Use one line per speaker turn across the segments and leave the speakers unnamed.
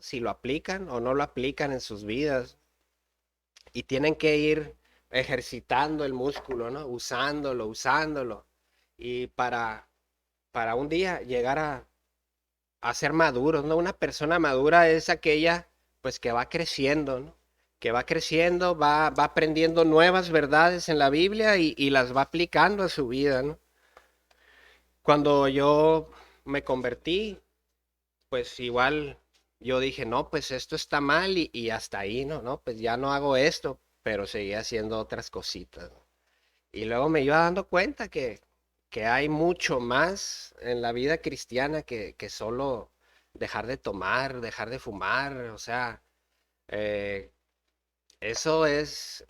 si lo aplican o no lo aplican en sus vidas. Y tienen que ir ejercitando el músculo, ¿no? Usándolo, usándolo. Y para un día llegar a ser maduros, ¿no? Una persona madura es aquella, pues, que va creciendo, ¿no? Que va creciendo, va aprendiendo nuevas verdades en la Biblia y las va aplicando a su vida, ¿no? Cuando yo me convertí, pues igual yo dije, no, pues esto está mal y hasta ahí, ¿no? No, pues ya no hago esto, pero seguía haciendo otras cositas, ¿no? Y luego me iba dando cuenta que hay mucho más en la vida cristiana que solo dejar de tomar, dejar de fumar, o sea, eh, eso es,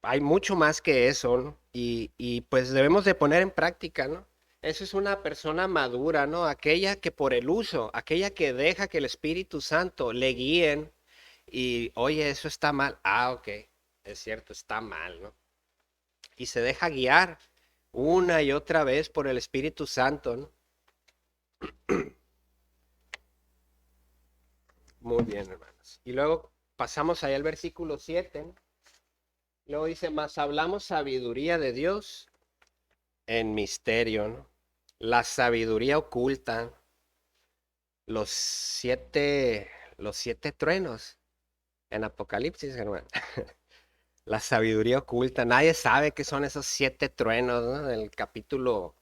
hay mucho más que eso, ¿no? Y pues debemos de poner en práctica, ¿no? Eso es una persona madura, ¿no? Aquella que por el uso, aquella que deja que el Espíritu Santo le guíen y, oye, eso está mal. Ah, ok, es cierto, está mal, ¿no? Y se deja guiar una y otra vez por el Espíritu Santo, ¿no? Muy bien, hermanos. Y luego pasamos ahí al versículo 7, ¿no? Luego dice, más hablamos sabiduría de Dios en misterio, ¿no? La sabiduría oculta, los los siete truenos en Apocalipsis, hermano. La sabiduría oculta, nadie sabe qué son esos siete truenos, ¿no? Del capítulo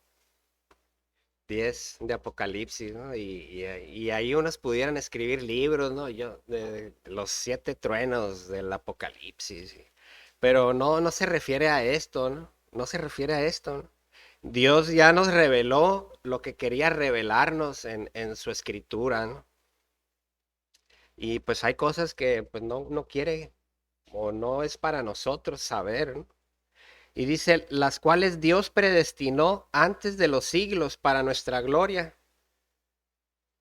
10 de Apocalipsis, ¿no? Y ahí unos pudieran escribir libros, ¿no? Yo, de los siete truenos del Apocalipsis. Pero no, no se refiere a esto, ¿no? No se refiere a esto, ¿no? Dios ya nos reveló lo que quería revelarnos en su escritura, ¿no? Y pues hay cosas que pues no quiere o no es para nosotros saber, ¿no? Y dice, las cuales Dios predestinó antes de los siglos para nuestra gloria,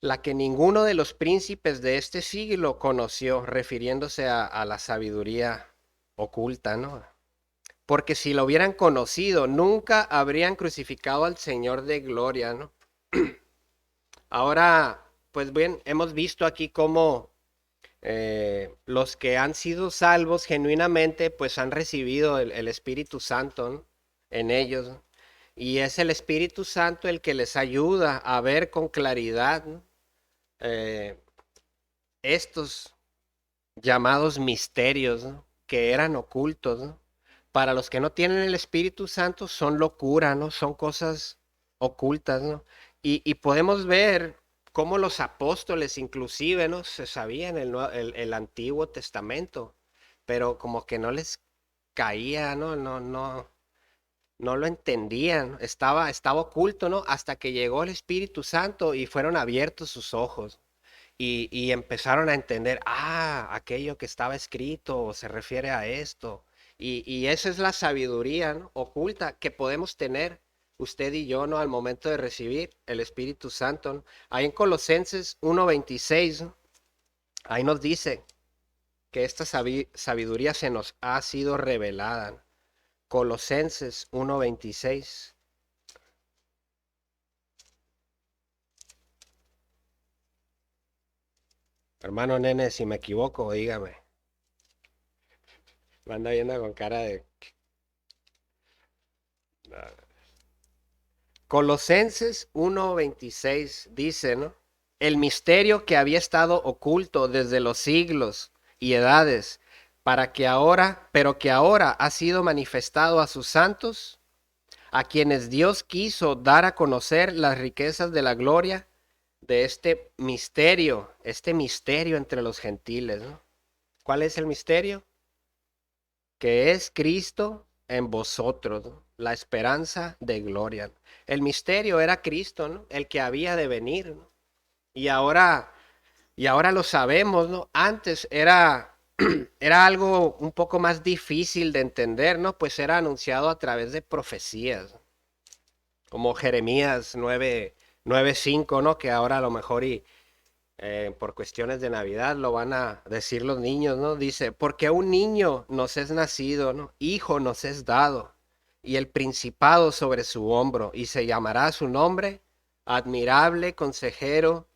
la que ninguno de los príncipes de este siglo conoció, refiriéndose a la sabiduría oculta, ¿no? Porque si lo hubieran conocido, nunca habrían crucificado al Señor de gloria, ¿no? Ahora, pues bien, hemos visto aquí cómo los que han sido salvos genuinamente, pues han recibido el Espíritu Santo, ¿no? En ellos, ¿no? Y es el Espíritu Santo el que les ayuda a ver con claridad, ¿no? eh, estos llamados misterios, ¿no? Que eran ocultos, ¿no? Para los que no tienen el Espíritu Santo son locura, ¿no? Son cosas ocultas, ¿no? Y podemos ver cómo los apóstoles inclusive, ¿no? Se sabían el Antiguo Testamento, pero como que no les caía, ¿no? No lo entendían, estaba oculto, ¿no? Hasta que llegó el Espíritu Santo y fueron abiertos sus ojos. Y empezaron a entender, aquello que estaba escrito se refiere a esto. Y esa es la sabiduría, ¿no? Oculta que podemos tener usted y yo, ¿no? Al momento de recibir el Espíritu Santo, ¿no? Ahí en Colosenses 1:26, ¿no? Ahí nos dice que esta sabiduría se nos ha sido revelada, ¿no? Colosenses 1:26. Hermano nene, si me equivoco, dígame. Me anda viendo con cara de... Colosenses 1:26 dice, ¿no? El misterio que había estado oculto desde los siglos y edades, pero que ahora ha sido manifestado a sus santos, a quienes Dios quiso dar a conocer las riquezas de la gloria de este misterio entre los gentiles, ¿no? ¿Cuál es el misterio? Que es Cristo en vosotros, ¿no? La esperanza de gloria. El misterio era Cristo, ¿no? El que había de venir, ¿no? Y ahora, y ahora lo sabemos, ¿no? Antes era algo un poco más difícil de entender, ¿no? Pues era anunciado a través de profecías, ¿no? Como Jeremías 9:5, ¿no? Que ahora a lo mejor por cuestiones de Navidad lo van a decir los niños, ¿no? Dice, porque un niño nos es nacido, ¿no? Hijo nos es dado, y el principado sobre su hombro, y se llamará su nombre, admirable consejero,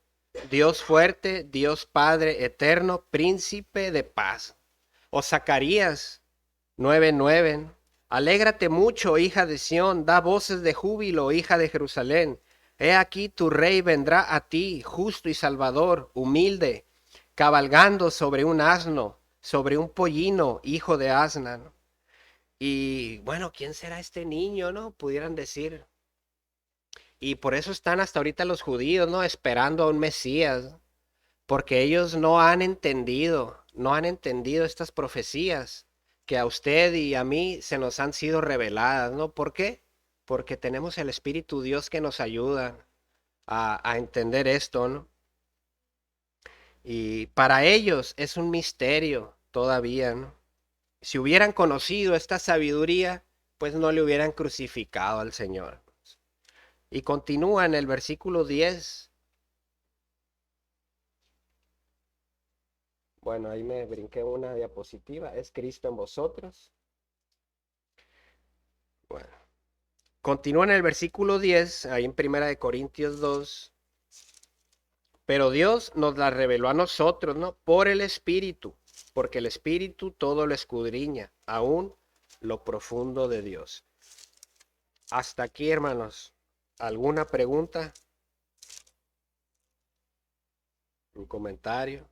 Dios fuerte, Dios Padre eterno, príncipe de paz. O Zacarías 9:9. Alégrate mucho, hija de Sión, da voces de júbilo, hija de Jerusalén. He aquí tu rey vendrá a ti, justo y salvador, humilde, cabalgando sobre un asno, sobre un pollino, hijo de asna, ¿no? Y bueno, ¿quién será este niño, no? Pudieran decir. Y por eso están hasta ahorita los judíos, ¿no? Esperando a un Mesías, porque ellos no han entendido estas profecías que a usted y a mí se nos han sido reveladas, ¿no? ¿Por qué? Porque tenemos el Espíritu Dios que nos ayuda a entender esto, ¿no? Y para ellos es un misterio todavía, ¿no? Si hubieran conocido esta sabiduría, pues no le hubieran crucificado al Señor. Y continúa en el versículo 10. Bueno, ahí me brinqué una diapositiva. Es Cristo en vosotros. Bueno, continúa en el versículo 10, ahí en Primera de Corintios 2. Pero Dios nos la reveló a nosotros, ¿no? Por el Espíritu, porque el Espíritu todo lo escudriña, aún lo profundo de Dios. Hasta aquí, hermanos. ¿Alguna pregunta? ¿Un comentario?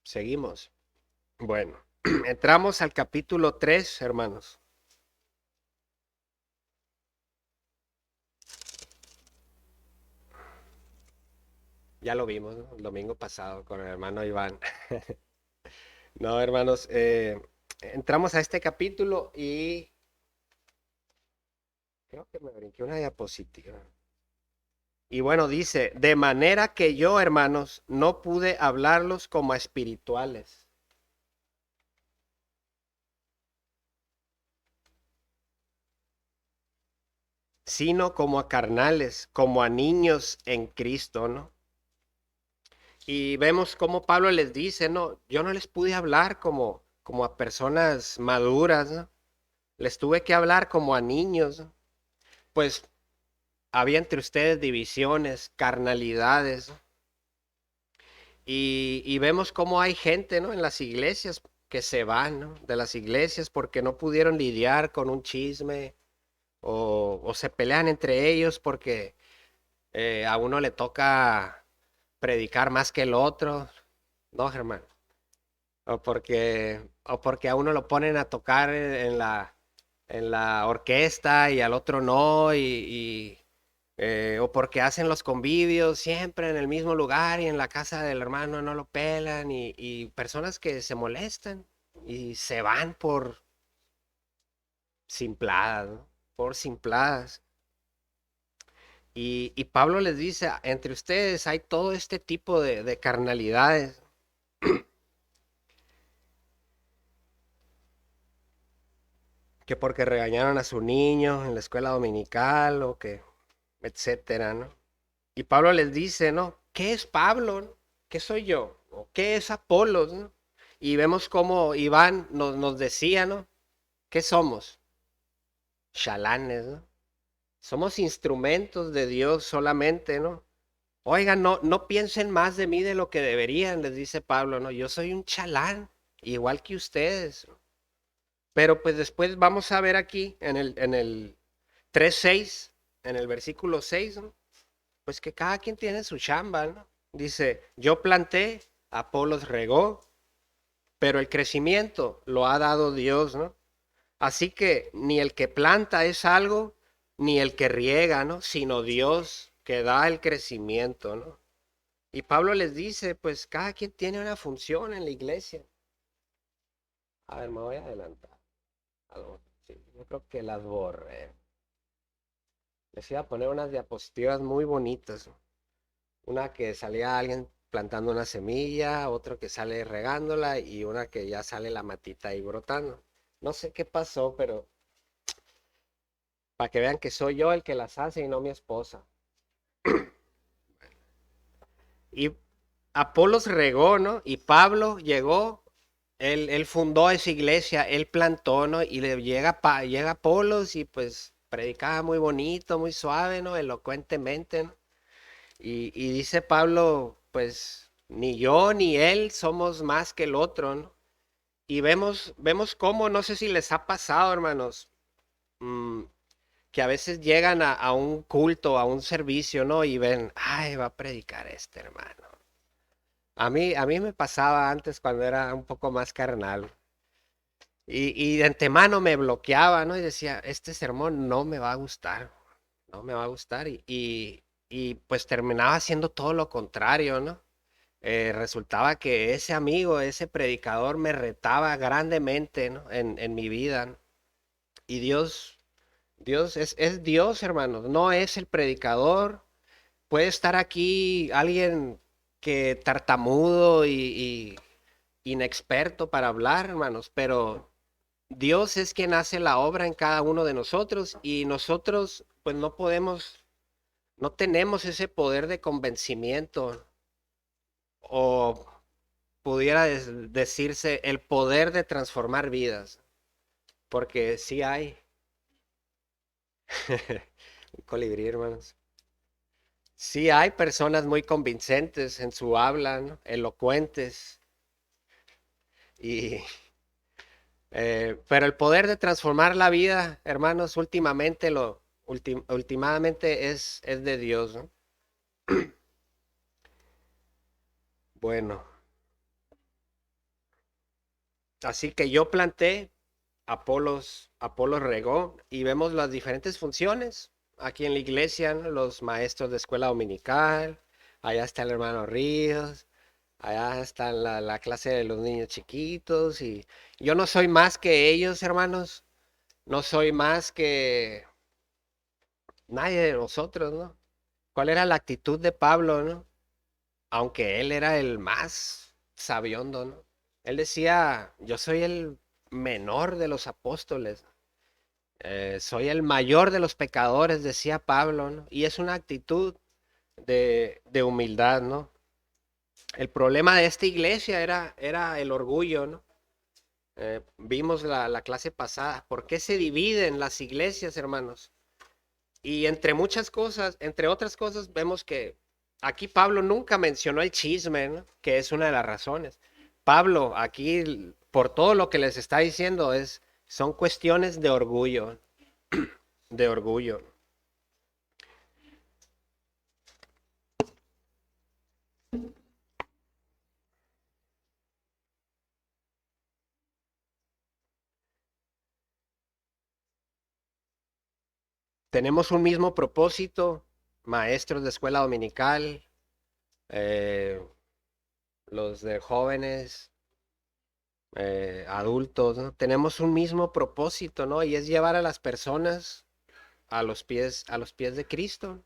Seguimos. Bueno, entramos al capítulo 3, hermanos. Ya lo vimos, ¿no? El domingo pasado con el hermano Iván. No, hermanos, entramos a este capítulo y creo que me brinqué una diapositiva. Y bueno, dice, de manera que yo, hermanos, no pude hablarlos como a espirituales, sino como a carnales, como a niños en Cristo, ¿no? Y vemos cómo Pablo les dice, no, yo no les pude hablar como a personas maduras, ¿no? Les tuve que hablar como a niños, ¿no? Pues había entre ustedes divisiones, carnalidades, ¿no? Y vemos cómo hay gente, ¿no? En las iglesias que se van, ¿no? De las iglesias porque no pudieron lidiar con un chisme o se pelean entre ellos porque a uno le toca predicar más que el otro, ¿no, Germán? O porque a uno lo ponen a tocar en la orquesta y al otro no, o porque hacen los convivios siempre en el mismo lugar y en la casa del hermano no lo pelan, y personas que se molestan y se van por simpladas, ¿no? Por simpladas. Y Pablo les dice, entre ustedes hay todo este tipo de carnalidades, que porque regañaron a su niño en la escuela dominical o que, etcétera, ¿no? Y Pablo les dice, ¿no? ¿Qué es Pablo? ¿No? ¿Qué soy yo? ¿O qué es Apolos? ¿No? Y vemos cómo Iván nos decía, ¿no? ¿Qué somos? Chalanes, ¿no? Somos instrumentos de Dios solamente, ¿no? Oigan, no piensen más de mí de lo que deberían, les dice Pablo, ¿no? Yo soy un chalán, igual que ustedes. Pero pues después vamos a ver aquí en el 3:6, en el versículo 6, ¿no? Pues que cada quien tiene su chamba, ¿no? Dice, yo planté, Apolos regó, pero el crecimiento lo ha dado Dios, ¿no? Así que ni el que planta es algo, ni el que riega, ¿no? Sino Dios que da el crecimiento, ¿no? Y Pablo les dice, pues cada quien tiene una función en la iglesia. A ver, me voy a adelantar. Sí, yo creo que las borré. Les iba a poner unas diapositivas muy bonitas, ¿no? Una que salía alguien plantando una semilla, otro que sale regándola y una que ya sale la matita ahí brotando. No sé qué pasó, pero para que vean que soy yo el que las hace y no mi esposa. Y Apolos regó, ¿no? Y Pablo llegó, él fundó esa iglesia, él plantó, ¿no? Y llega Apolos y pues predicaba muy bonito, muy suave, ¿no? Elocuentemente, ¿no? Y dice Pablo, pues ni yo ni él somos más que el otro, ¿no? Y vemos cómo, no sé si les ha pasado, hermanos, mm, que a veces llegan a un culto, a un servicio, ¿no? Y ven, ay, va a predicar este hermano. A mí me pasaba antes cuando era un poco más carnal. Y de antemano me bloqueaba, ¿no? Y decía, este sermón no me va a gustar, no me va a gustar. Y pues terminaba haciendo todo lo contrario, ¿no? Resultaba que ese amigo, ese predicador me retaba grandemente, ¿no? En mi vida, ¿no? Y Dios es Dios, hermanos, no es el predicador. Puede estar aquí alguien que tartamudo y inexperto para hablar, hermanos, pero Dios es quien hace la obra en cada uno de nosotros y nosotros pues no podemos, no tenemos ese poder de convencimiento o pudiera decirse el poder de transformar vidas, porque sí hay un colibrí, hermanos. Sí hay personas muy convincentes en su habla, ¿no? Elocuentes, y, pero el poder de transformar la vida, hermanos, últimamente es de Dios, ¿no? Bueno, así que yo planté, Apolos regó y vemos las diferentes funciones aquí en la iglesia, ¿no? Los maestros de escuela dominical, allá está el hermano Ríos, allá está la clase de los niños chiquitos y yo no soy más que ellos, hermanos, no soy más que nadie de nosotros, ¿no? ¿Cuál era la actitud de Pablo, no? Aunque él era el más sabiondo, ¿no? Él decía, yo soy el menor de los apóstoles, soy el mayor de los pecadores, decía Pablo, ¿no? Y es una actitud de humildad, ¿no? El problema de esta iglesia era el orgullo, ¿no? Vimos la clase pasada. ¿Por qué se dividen las iglesias, hermanos? Y entre muchas cosas, entre otras cosas, vemos que aquí Pablo nunca mencionó el chisme, ¿no? Que es una de las razones. Pablo, aquí, por todo lo que les está diciendo, son cuestiones de orgullo, de orgullo. Tenemos un mismo propósito, maestros de escuela dominical, eh, los de jóvenes, adultos, ¿no? Tenemos un mismo propósito, ¿no? Y es llevar a las personas a los pies de Cristo.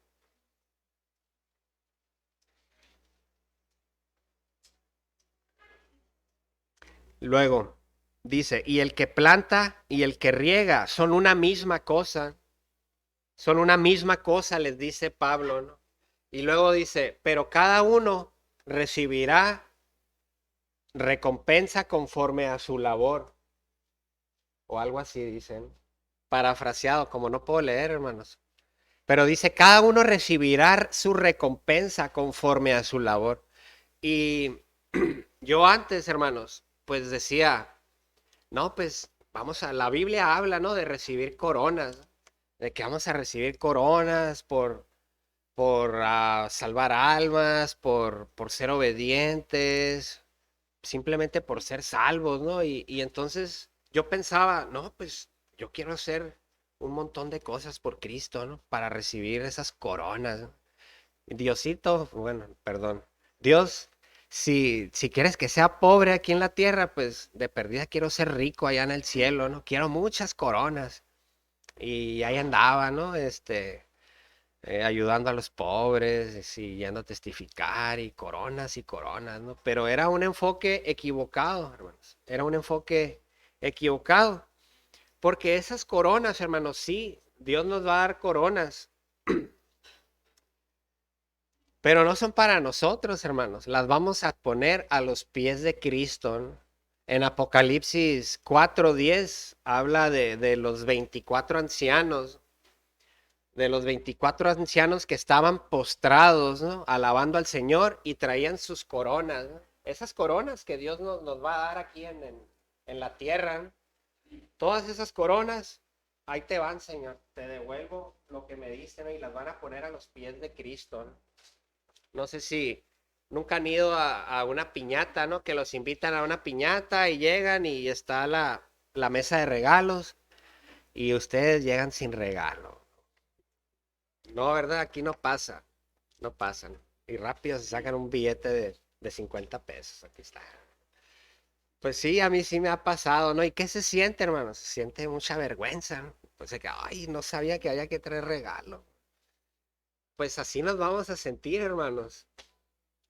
Luego dice, y el que planta y el que riega son una misma cosa, son una misma cosa, les dice Pablo, ¿no? Y luego dice, pero cada uno recibirá recompensa conforme a su labor, o algo así dicen, parafraseado, como no puedo leer, hermanos. Pero dice, cada uno recibirá su recompensa conforme a su labor. Y yo antes, hermanos, pues decía, no, pues la Biblia habla, ¿no? De recibir coronas, ¿no? De que vamos a recibir coronas por salvar almas, por ser obedientes, simplemente por ser salvos, ¿no? Y entonces yo pensaba, no, pues yo quiero hacer un montón de cosas por Cristo, ¿no? Para recibir esas coronas, ¿no? Diosito, bueno, perdón. Dios, si quieres que sea pobre aquí en la tierra, pues de perdida quiero ser rico allá en el cielo, ¿no? Quiero muchas coronas. Y ahí andaba, ¿no? Ayudando a los pobres, y yendo a testificar y coronas, ¿no? Pero era un enfoque equivocado, hermanos. Era un enfoque equivocado. Porque esas coronas, hermanos, sí, Dios nos va a dar coronas, pero no son para nosotros, hermanos. Las vamos a poner a los pies de Cristo, ¿no? En Apocalipsis 4:10 habla de los 24 ancianos, de los 24 ancianos que estaban postrados, ¿no? Alabando al Señor y traían sus coronas, ¿no? Esas coronas que Dios nos va a dar aquí en la tierra, ¿no? Todas esas coronas, ahí te van, Señor. Te devuelvo lo que me diste, ¿no? Y las van a poner a los pies de Cristo, ¿no? No sé si nunca han ido a una piñata, ¿no? Que los invitan a una piñata y llegan y está la mesa de regalos y ustedes llegan sin regalo. No, ¿verdad? Aquí no pasa. No pasan. Y rápido se sacan un billete de 50 pesos. Aquí está. Pues sí, a mí sí me ha pasado, ¿no? ¿Y qué se siente, hermano? Se siente mucha vergüenza, ¿no? Pues de que, ay, no sabía que había que traer regalo. Pues así nos vamos a sentir, hermanos,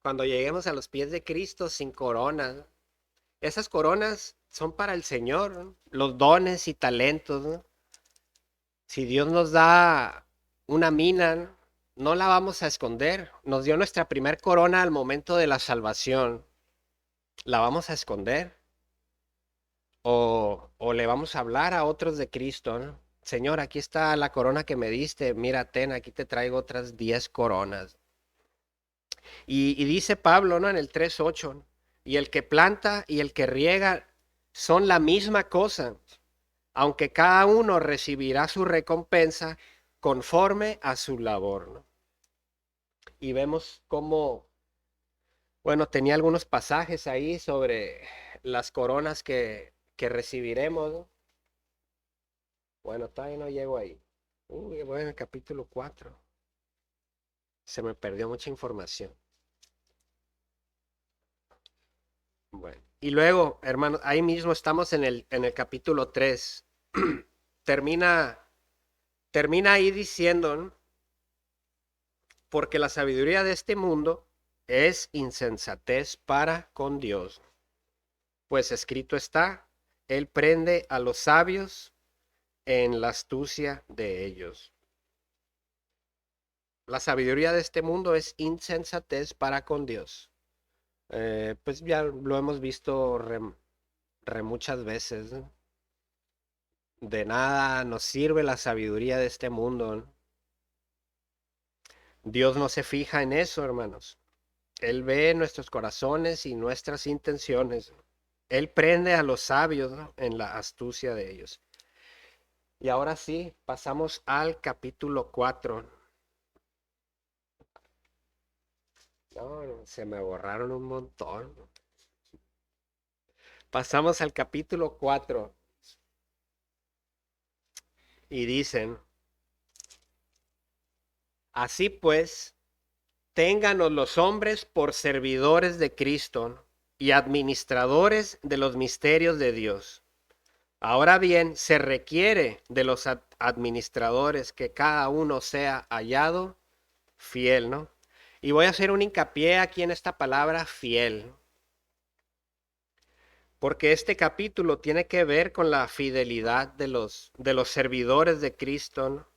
cuando lleguemos a los pies de Cristo sin coronas, ¿no? Esas coronas son para el Señor, ¿no? Los dones y talentos, ¿no? Si Dios nos da una mina, ¿no? No la vamos a esconder. Nos dio nuestra primer corona al momento de la salvación. ¿La vamos a esconder? O le vamos a hablar a otros de Cristo, ¿no? Señor, aquí está la corona que me diste. Mira, ten, aquí te traigo otras 10 coronas. Y dice Pablo, ¿no? En el 3:8, ¿no? Y el que planta y el que riega son la misma cosa, aunque cada uno recibirá su recompensa conforme a su labor, ¿no? Y vemos cómo, bueno, tenía algunos pasajes ahí sobre las coronas que recibiremos, ¿no? Bueno, todavía no llego ahí. Uy, voy en el capítulo 4. Se me perdió mucha información. Bueno. Y luego, hermanos, ahí mismo estamos en el capítulo 3. Termina, termina ahí diciendo, ¿no? Porque la sabiduría de este mundo es insensatez para con Dios. Pues escrito está, Él prende a los sabios en la astucia de ellos. La sabiduría de este mundo es insensatez para con Dios. Pues ya lo hemos visto re muchas veces, ¿no? De nada nos sirve la sabiduría de este mundo, ¿no? Dios no se fija en eso, hermanos. Él ve nuestros corazones y nuestras intenciones. Él prende a los sabios, ¿no? En la astucia de ellos. Y ahora sí, pasamos al capítulo 4. No, se me borraron un montón. Pasamos al capítulo 4 y dicen, así pues, ténganos los hombres por servidores de Cristo y administradores de los misterios de Dios. Ahora bien, se requiere de los administradores que cada uno sea hallado fiel, ¿no? Y voy a hacer un hincapié aquí en esta palabra fiel, porque este capítulo tiene que ver con la fidelidad de los servidores de Cristo, ¿no?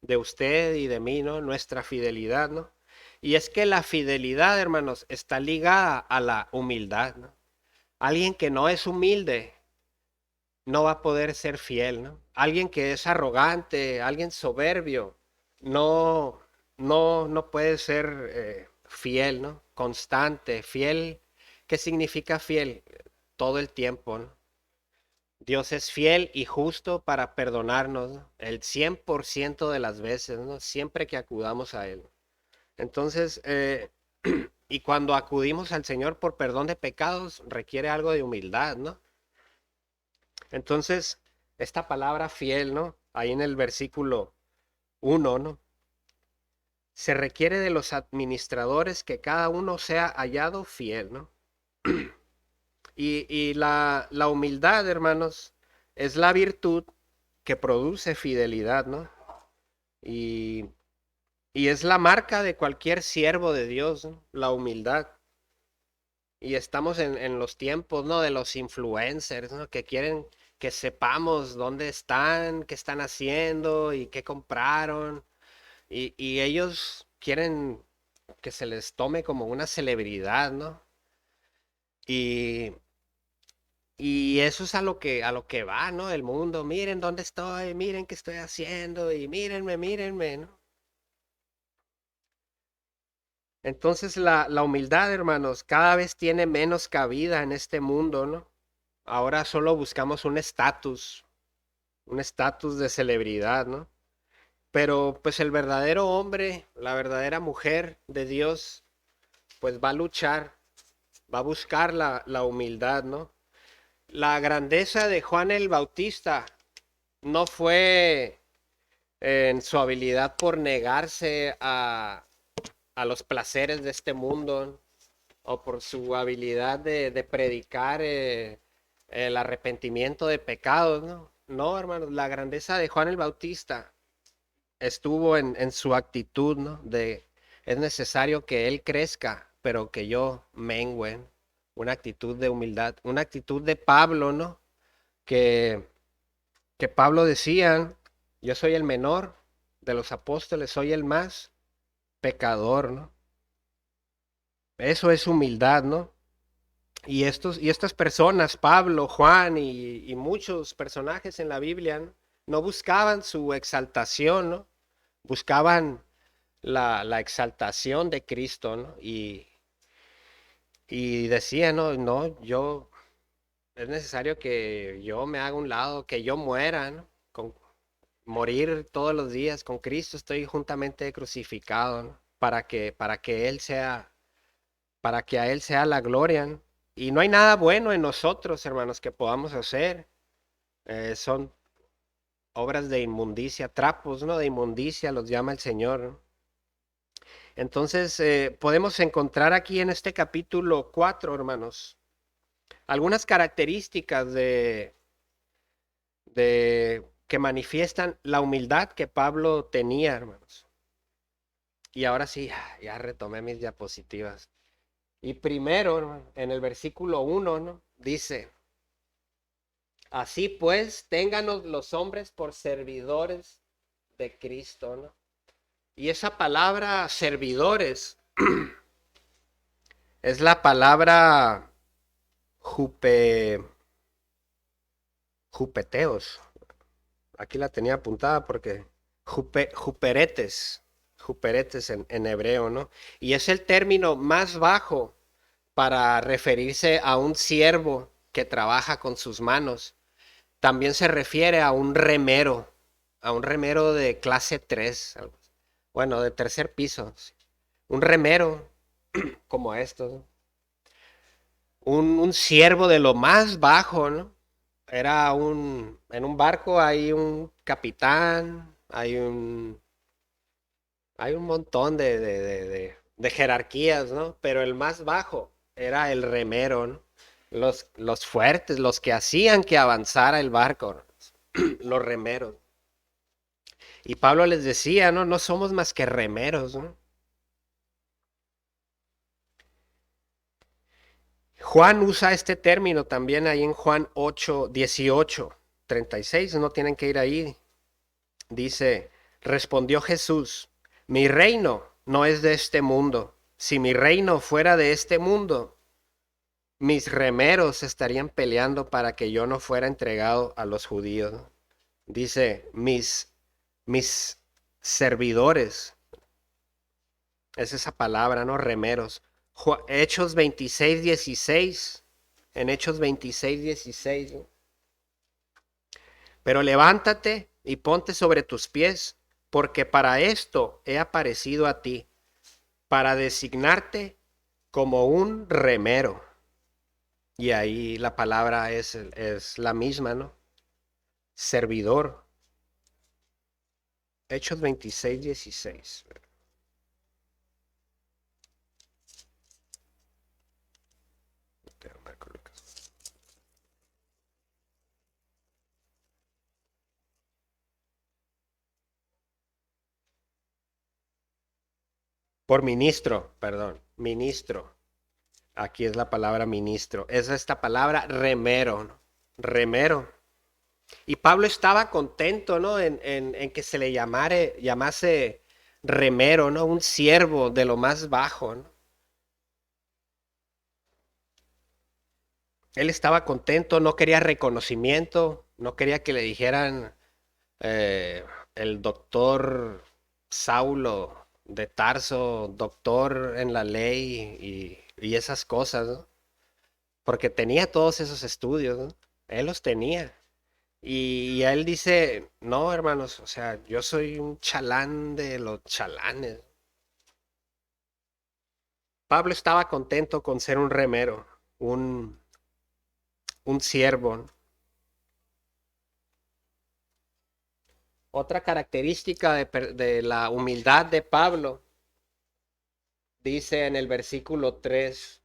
De usted y de mí, ¿no? Nuestra fidelidad, ¿no? Y es que la fidelidad, hermanos, está ligada a la humildad, ¿no? Alguien que no es humilde no va a poder ser fiel, ¿no? Alguien que es arrogante, alguien soberbio, no, no puede ser fiel, ¿no? Constante, fiel. ¿Qué significa fiel? Todo el tiempo, ¿no? Dios es fiel y justo para perdonarnos, ¿no? El 100% de las veces, ¿no? Siempre que acudamos a Él. Entonces, y cuando acudimos al Señor por perdón de pecados, requiere algo de humildad, ¿no? Entonces, esta palabra fiel, ¿no? Ahí en el versículo 1, ¿no? Se requiere de los administradores que cada uno sea hallado fiel, ¿no? Y la humildad, hermanos, es la virtud que produce fidelidad, ¿no? Y, y es la marca de cualquier siervo de Dios, ¿no? La humildad. Y estamos en los tiempos, ¿no? De los influencers, ¿no? Que quieren que sepamos dónde están, qué están haciendo y qué compraron. Y ellos quieren que se les tome como una celebridad, ¿no? Y, Y eso es a lo que va, ¿no? El mundo, miren dónde estoy, miren qué estoy haciendo y mírenme, ¿no? Entonces la humildad, hermanos, cada vez tiene menos cabida en este mundo, ¿no? Ahora solo buscamos un estatus de celebridad, ¿no? Pero pues el verdadero hombre, la verdadera mujer de Dios, pues va a luchar, va a buscar la humildad, ¿no? La grandeza de Juan el Bautista no fue en su habilidad por negarse a los placeres de este mundo o por su habilidad de predicar el arrepentimiento de pecados, ¿no? No, hermanos, la grandeza de Juan el Bautista estuvo en su actitud, ¿no? Es necesario que él crezca, pero que yo mengüe. Una actitud de humildad, una actitud de Pablo, ¿no? Que, que Pablo decía, yo soy el menor de los apóstoles, soy el más pecador, ¿no? Eso es humildad, ¿no? Y estas personas, Pablo, Juan y muchos personajes en la Biblia, no buscaban su exaltación, ¿no? Buscaban la exaltación de Cristo, ¿no? Y decían, no, no, es necesario que yo me haga un lado, que yo muera, ¿no? Morir todos los días con Cristo, estoy juntamente crucificado, ¿no? Para que a Él sea la gloria, ¿no? Y no hay nada bueno en nosotros, hermanos, que podamos hacer. Son obras de inmundicia, trapos, ¿no? De inmundicia los llama el Señor, ¿no? Entonces, podemos encontrar aquí en este capítulo 4, hermanos, algunas características de que manifiestan la humildad que Pablo tenía, hermanos. Y ahora sí, ya retomé mis diapositivas. Y primero, hermano, en el versículo 1, ¿no? Dice, así pues, ténganos los hombres por servidores de Cristo, ¿no? Y esa palabra servidores es la palabra jupe, jupeteos. Aquí la tenía apuntada porque juperetes en hebreo, ¿no? Y es el término más bajo para referirse a un siervo que trabaja con sus manos. También se refiere a un remero de clase 3, bueno, de tercer piso. Sí. Un remero como estos, ¿no? Un siervo de lo más bajo, ¿no? En un barco hay un capitán, hay un montón de jerarquías, ¿no? Pero el más bajo era el remero, ¿no? Los fuertes, los que hacían que avanzara el barco, ¿no? Los remeros. Y Pablo les decía, ¿no? No somos más que remeros, ¿no? Juan usa este término también ahí en Juan 8, 18, 36, no tienen que ir ahí. Dice, respondió Jesús, mi reino no es de este mundo. Si mi reino fuera de este mundo, mis remeros estarían peleando para que yo no fuera entregado a los judíos, ¿no? Dice, mis servidores, es esa palabra, ¿no? Remeros. Hechos 26, 16, en Hechos 26, 16, ¿no? Pero levántate y ponte sobre tus pies, porque para esto he aparecido a ti, para designarte como un remero. Y ahí la palabra es la misma, ¿no? Servidor. Hechos 26, 16. Por ministro, perdón, ministro. Aquí es la palabra ministro. Es esta palabra remero, ¿no? Remero. Y Pablo estaba contento, ¿no? En que se le llamase remero, ¿no? Un siervo de lo más bajo, ¿no? Él estaba contento, no quería reconocimiento, no quería que le dijeran el doctor Saulo de Tarso, doctor en la ley y esas cosas, ¿no? Porque tenía todos esos estudios, ¿no? Él los tenía. Y él dice, no, hermanos, o sea, yo soy un chalán de los chalanes. Pablo estaba contento con ser un remero, un, un siervo, ¿no? Otra característica de la humildad de Pablo, dice en el versículo 3: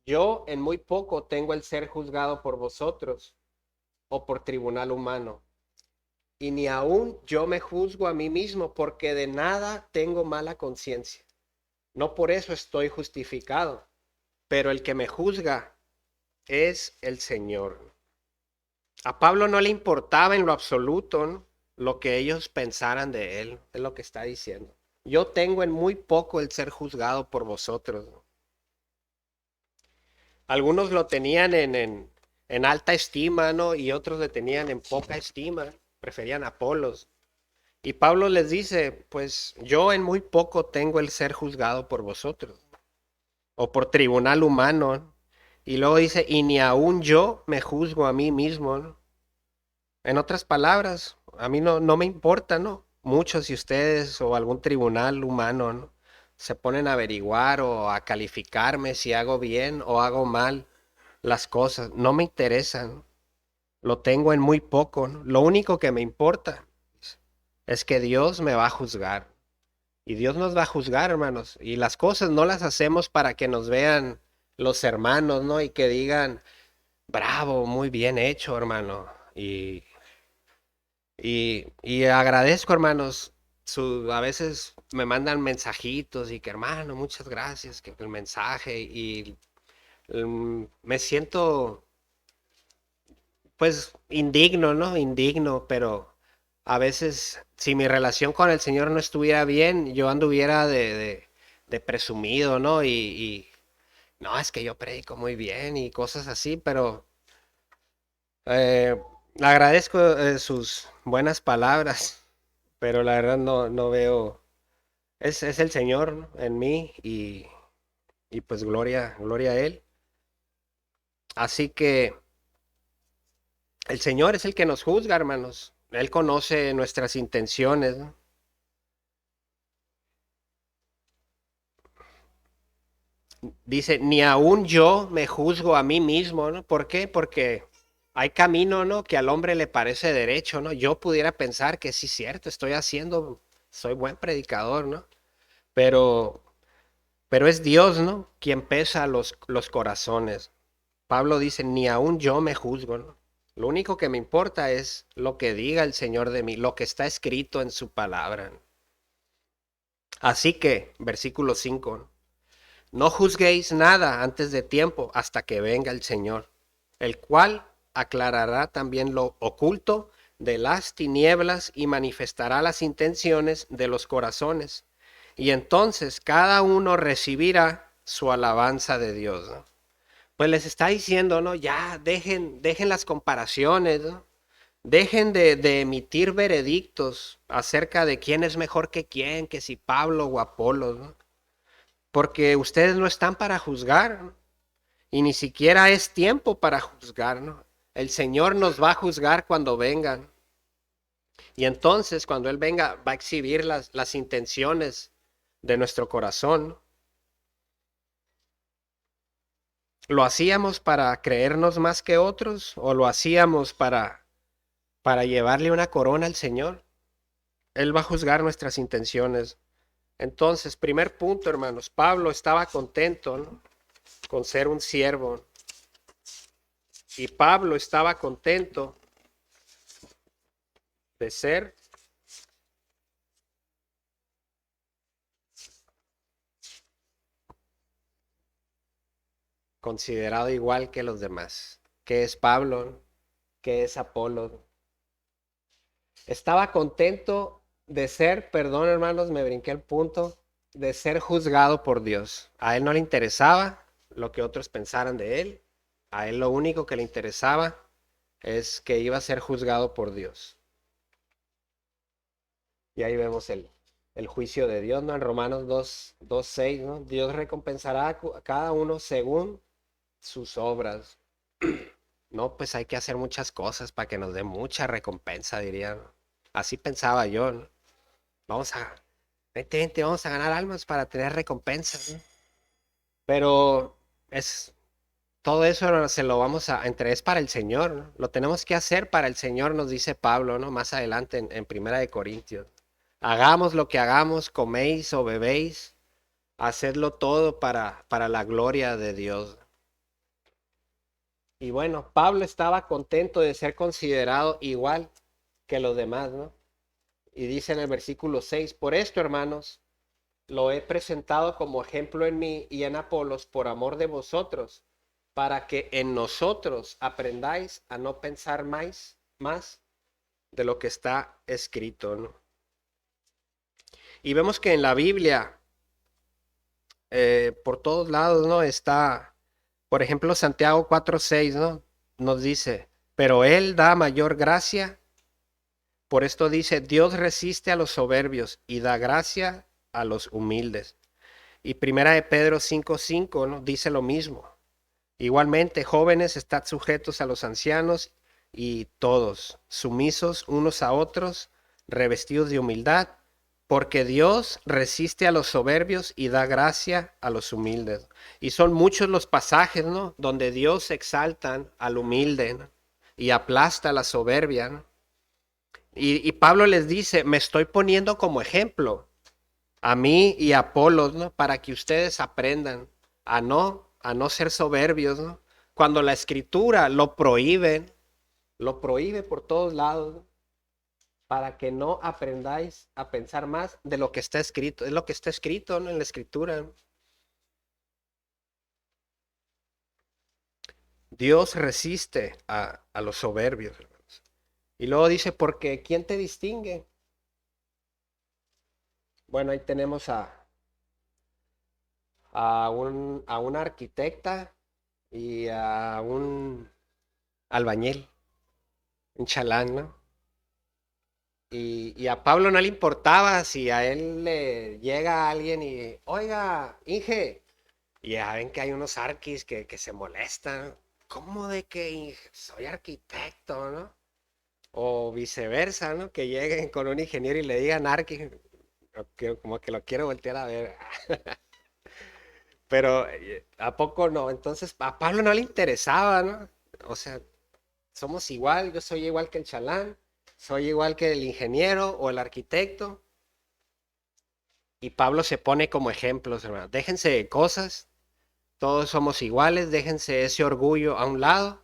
yo en muy poco tengo el ser juzgado por vosotros o por tribunal humano, y ni aun yo me juzgo a mí mismo, porque de nada tengo mala conciencia. No por eso estoy justificado, pero el que me juzga es el Señor. A Pablo no le importaba en lo absoluto, ¿no?, lo que ellos pensaran de él, es lo que está diciendo. Yo tengo en muy poco el ser juzgado por vosotros, ¿no? Algunos lo tenían en alta estima, ¿no? Y otros le tenían en poca estima, preferían a Apolos. Y Pablo les dice, pues yo en muy poco tengo el ser juzgado por vosotros, o por tribunal humano, ¿no? Y luego dice, y ni aún yo me juzgo a mí mismo, ¿no? En otras palabras, a mí no me importa, ¿no? Muchos si ustedes o algún tribunal humano, ¿no?, se ponen a averiguar o a calificarme si hago bien o hago mal las cosas. No me interesan. Lo tengo en muy poco, ¿no? Lo único que me importa es que Dios me va a juzgar. Y Dios nos va a juzgar, hermanos. Y las cosas no las hacemos para que nos vean los hermanos, ¿no? Y que digan, bravo, muy bien hecho, hermano. Y agradezco, hermanos, a veces me mandan mensajitos y que, hermano, muchas gracias, que el mensaje. Y me siento, pues, indigno, ¿no? Indigno, pero a veces, si mi relación con el Señor no estuviera bien, yo anduviera de presumido, ¿no? No, es que yo predico muy bien y cosas así, pero eh, agradezco sus buenas palabras, pero la verdad no veo, es el Señor, ¿no?, en mí y pues gloria a Él. Así que el Señor es el que nos juzga, hermanos. Él conoce nuestras intenciones, ¿no? Dice, ni aún yo me juzgo a mí mismo, ¿no? ¿Por qué? Porque hay camino, ¿no?, que al hombre le parece derecho, ¿no? Yo pudiera pensar que sí, cierto, soy buen predicador, ¿no? Pero, pero es Dios, ¿no?, quien pesa los corazones. Pablo dice, ni aún yo me juzgo, ¿no? Lo único que me importa es lo que diga el Señor de mí, lo que está escrito en su palabra, ¿no? Así que, versículo 5, ¿no?, no juzguéis nada antes de tiempo hasta que venga el Señor, el cual aclarará también lo oculto de las tinieblas y manifestará las intenciones de los corazones. Y entonces cada uno recibirá su alabanza de Dios, ¿no? Pues les está diciendo, ¿no? Ya dejen las comparaciones, ¿no? Dejen de emitir veredictos acerca de quién es mejor que quién, que si Pablo o Apolos, ¿no? Porque ustedes no están para juzgar, ¿no?, y ni siquiera es tiempo para juzgar, ¿no? El Señor nos va a juzgar cuando vengan. Y entonces, cuando Él venga, va a exhibir las intenciones de nuestro corazón, ¿no? ¿Lo hacíamos para creernos más que otros o lo hacíamos para llevarle una corona al Señor? Él va a juzgar nuestras intenciones. Entonces, primer punto, hermanos, Pablo estaba contento, ¿no?, con ser un siervo. Y Pablo estaba contento de ser considerado igual que los demás. ¿Qué es Pablo? ¿Qué es Apolo? Estaba contento de ser, perdón, hermanos, me brinqué el punto, de ser juzgado por Dios. A él no le interesaba lo que otros pensaran de él. A él lo único que le interesaba es que iba a ser juzgado por Dios. Y ahí vemos el juicio de Dios, ¿no? En Romanos 2:6, ¿no? Dios recompensará a cada uno según sus obras. No, pues hay que hacer muchas cosas para que nos dé mucha recompensa, diría, ¿no? Así pensaba yo, ¿no? Vamos a, vente, vamos a ganar almas para tener recompensas, ¿no? Pero es, todo eso se lo vamos a, es para el Señor, ¿no? Lo tenemos que hacer para el Señor, nos dice Pablo, ¿no? Más adelante en Primera de Corintios. Hagamos lo que hagamos, coméis o bebéis, hacedlo todo para la gloria de Dios. Y bueno, Pablo estaba contento de ser considerado igual que los demás, ¿no? Y dice en el versículo 6, por esto, hermanos, lo he presentado como ejemplo en mí y en Apolos por amor de vosotros, para que en nosotros aprendáis a no pensar más de lo que está escrito, ¿no? Y vemos que en la Biblia, por todos lados, ¿no? Está, por ejemplo, Santiago 4:6, ¿no? Nos dice, pero Él da mayor gracia. Por esto dice, Dios resiste a los soberbios y da gracia a los humildes. Y primera de Pedro 5:5, ¿no? Dice lo mismo. Igualmente, jóvenes, estad sujetos a los ancianos y todos, sumisos unos a otros, revestidos de humildad, porque Dios resiste a los soberbios y da gracia a los humildes. Y son muchos los pasajes, ¿no? Donde Dios exalta al humilde, ¿no? Y aplasta la soberbia, ¿no? Y Pablo les dice, me estoy poniendo como ejemplo a mí y a Apolos, ¿no? Para que ustedes aprendan a no ser soberbios, ¿no? Cuando la escritura lo prohíbe por todos lados, ¿no? Para que no aprendáis a pensar más de lo que está escrito. Es lo que está escrito, ¿no? En la escritura, ¿no? Dios resiste a los soberbios, hermanos. Y luego dice, porque ¿quién te distingue? Bueno, ahí tenemos a una arquitecta y a un albañil, un chalán, ¿no? Y a Pablo no le importaba si a él le llega alguien y, oiga, Inge, y ya ven que hay unos arquis que se molestan. ¿Cómo de que soy arquitecto, no? O viceversa, ¿no? Que lleguen con un ingeniero y le digan arqui, como que lo quiero voltear a ver. Pero ¿a poco no? Entonces a Pablo no le interesaba, ¿no? O sea, somos igual, yo soy igual que el chalán, soy igual que el ingeniero o el arquitecto. Y Pablo se pone como ejemplos, hermano. Déjense de cosas, todos somos iguales, déjense ese orgullo a un lado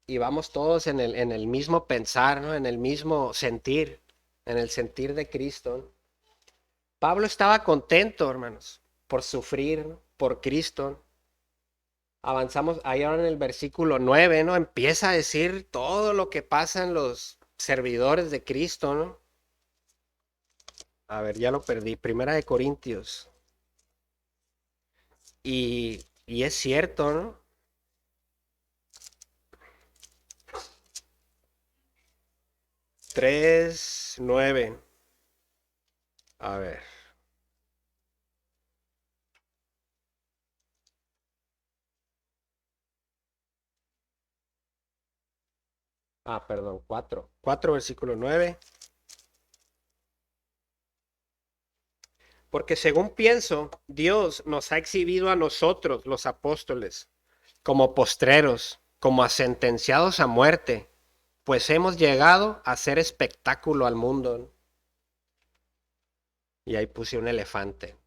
y vamos todos en el mismo pensar, ¿no? En el mismo sentir, en el sentir de Cristo, ¿no? Pablo estaba contento, hermanos, por sufrir, ¿no? Por Cristo, ¿no? Avanzamos ahí ahora en el versículo 9, ¿no? Empieza a decir todo lo que pasa en los servidores de Cristo, ¿no? A ver, ya lo perdí. Primera de Corintios. Y es cierto, ¿no? 3:9. A ver. Perdón, 4. 4, versículo 9. Porque según pienso, Dios nos ha exhibido a nosotros, los apóstoles, como postreros, como a sentenciados a muerte, pues hemos llegado a hacer espectáculo al mundo, ¿no? Y ahí puse un elefante.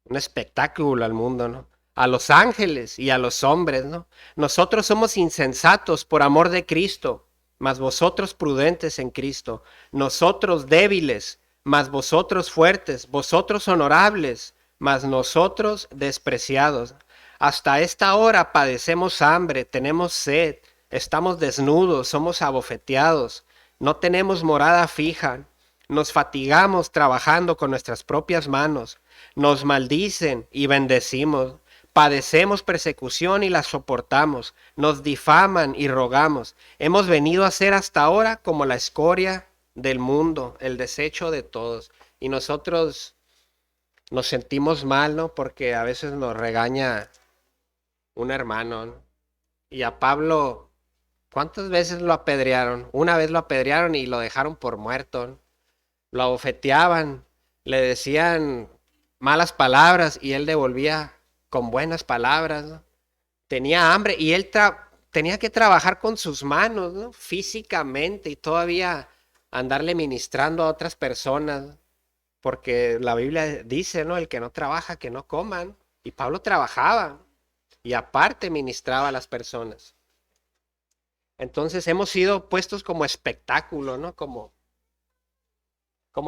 Un espectáculo al mundo, ¿no? A los ángeles y a los hombres, ¿no? Nosotros somos insensatos por amor de Cristo, mas vosotros prudentes en Cristo. Nosotros débiles, mas vosotros fuertes. Vosotros honorables, mas nosotros despreciados. Hasta esta hora padecemos hambre, tenemos sed, estamos desnudos, somos abofeteados, no tenemos morada fija, nos fatigamos trabajando con nuestras propias manos, nos maldicen y bendecimos, padecemos persecución y la soportamos, nos difaman y rogamos. Hemos venido a ser hasta ahora como la escoria del mundo, el desecho de todos. Y nosotros nos sentimos mal, ¿no? Porque a veces nos regaña un hermano, ¿no? Y a Pablo, ¿cuántas veces lo apedrearon? Una vez lo apedrearon y lo dejaron por muerto, ¿no? Lo abofeteaban, le decían malas palabras y él devolvía con buenas palabras, ¿no? Tenía hambre y él tenía que trabajar con sus manos, ¿no? Físicamente, y todavía andarle ministrando a otras personas, ¿no? Porque la Biblia dice, ¿no? El que no trabaja, que no coman. Y Pablo trabajaba y aparte ministraba a las personas. Entonces hemos sido puestos como espectáculo, ¿no? Como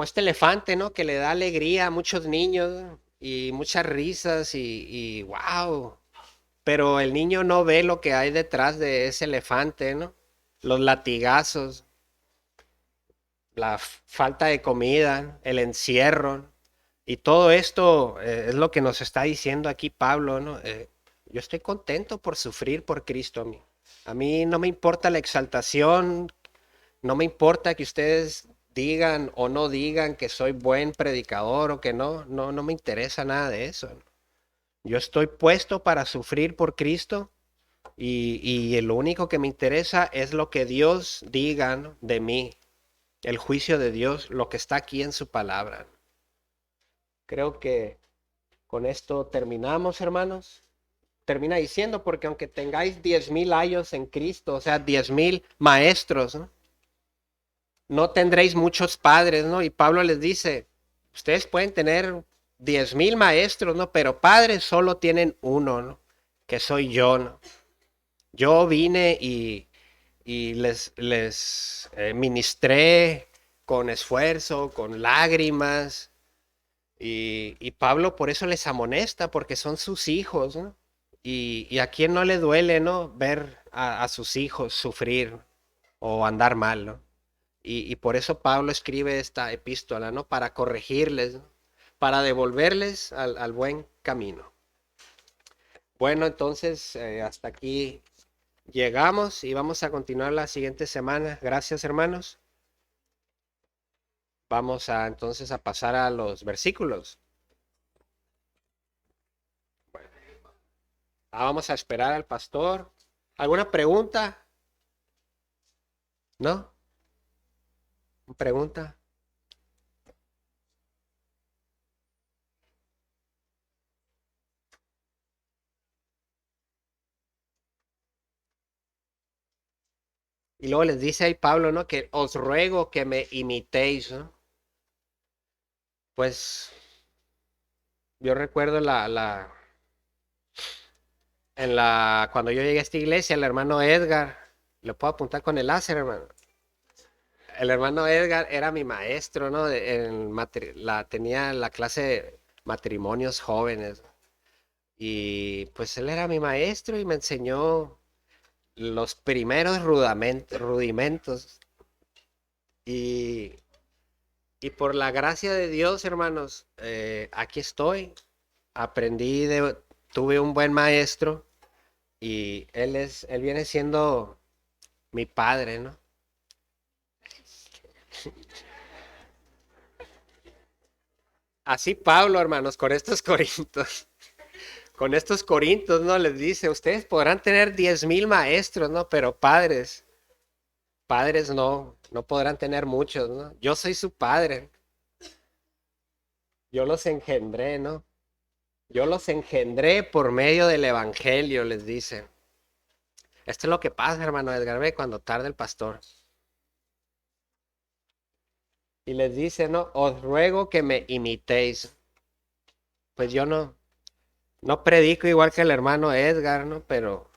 este elefante, ¿no? Que le da alegría a muchos niños, ¿no? Y muchas risas y wow. Pero el niño no ve lo que hay detrás de ese elefante, ¿no? Los latigazos, la falta de comida, el encierro. Y todo esto es lo que nos está diciendo aquí Pablo, ¿no? Yo estoy contento por sufrir por Cristo a mí. A mí no me importa la exaltación, no me importa que ustedes digan o no digan que soy buen predicador o que no me interesa nada de eso. Yo estoy puesto para sufrir por Cristo y lo único que me interesa es lo que Dios diga, ¿no? De mí, el juicio de Dios, lo que está aquí en su palabra. Creo que con esto terminamos, hermanos. Termina diciendo, porque aunque tengáis 10,000 años en Cristo, o sea, 10,000 maestros, ¿no? No tendréis muchos padres, ¿no? Y Pablo les dice, ustedes pueden tener 10,000 maestros, ¿no? Pero padres solo tienen uno, ¿no? Que soy yo, ¿no? Yo vine y les ministré con esfuerzo, con lágrimas. Y Pablo por eso les amonesta, porque son sus hijos, ¿no? Y a quién no le duele, ¿no? Ver a sus hijos sufrir o andar mal, ¿no? Y por eso Pablo escribe esta epístola, ¿no? Para corregirles, ¿no? Para devolverles al buen camino. Bueno, entonces hasta aquí llegamos y vamos a continuar la siguiente semana. Gracias, hermanos. Vamos a entonces a pasar a los versículos. Vamos a esperar al pastor. ¿Alguna pregunta? ¿No? ¿Pregunta? Y luego les dice ahí Pablo, ¿no? Que os ruego que me imitéis, ¿no? Pues yo recuerdo cuando yo llegué a esta iglesia, el hermano Edgar, le puedo apuntar con el láser, hermano. El hermano Edgar era mi maestro, ¿no? Tenía la clase de matrimonios jóvenes. Y pues él era mi maestro y me enseñó los primeros rudimentos. Y, y por la gracia de Dios, hermanos, aquí estoy. Tuve un buen maestro y él viene siendo mi padre, ¿no? Así Pablo, hermanos, con estos corintos, ¿no? Les dice, ustedes podrán tener 10,000 maestros, ¿no? Pero padres no podrán tener muchos, ¿no? Yo soy su padre, yo los engendré, ¿no? Yo los engendré por medio del evangelio, les dice. Esto es lo que pasa, hermano Edgar, ve cuando tarda el pastor. Y les dice, no, os ruego que me imitéis. Pues yo no predico igual que el hermano Edgar, ¿no? Pero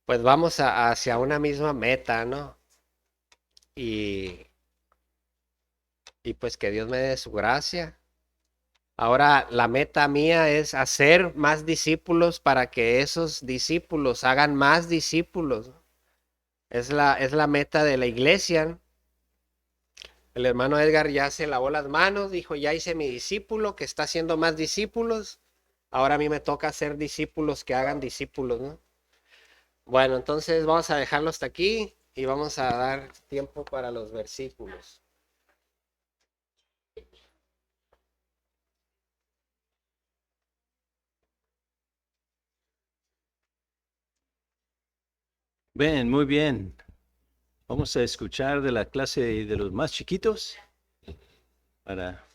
pues vamos hacia una misma meta, ¿no? Y, y pues que Dios me dé su gracia. Ahora la meta mía es hacer más discípulos para que esos discípulos hagan más discípulos, ¿no? Es la meta de la iglesia, ¿no? El hermano Edgar ya se lavó las manos, dijo, ya hice mi discípulo, que está haciendo más discípulos. ahora a mí me toca hacer discípulos que hagan discípulos, ¿no? Bueno, entonces vamos a dejarlo hasta aquí y vamos a dar tiempo para los versículos.
Bien, muy bien. Vamos a escuchar de la clase de los más chiquitos para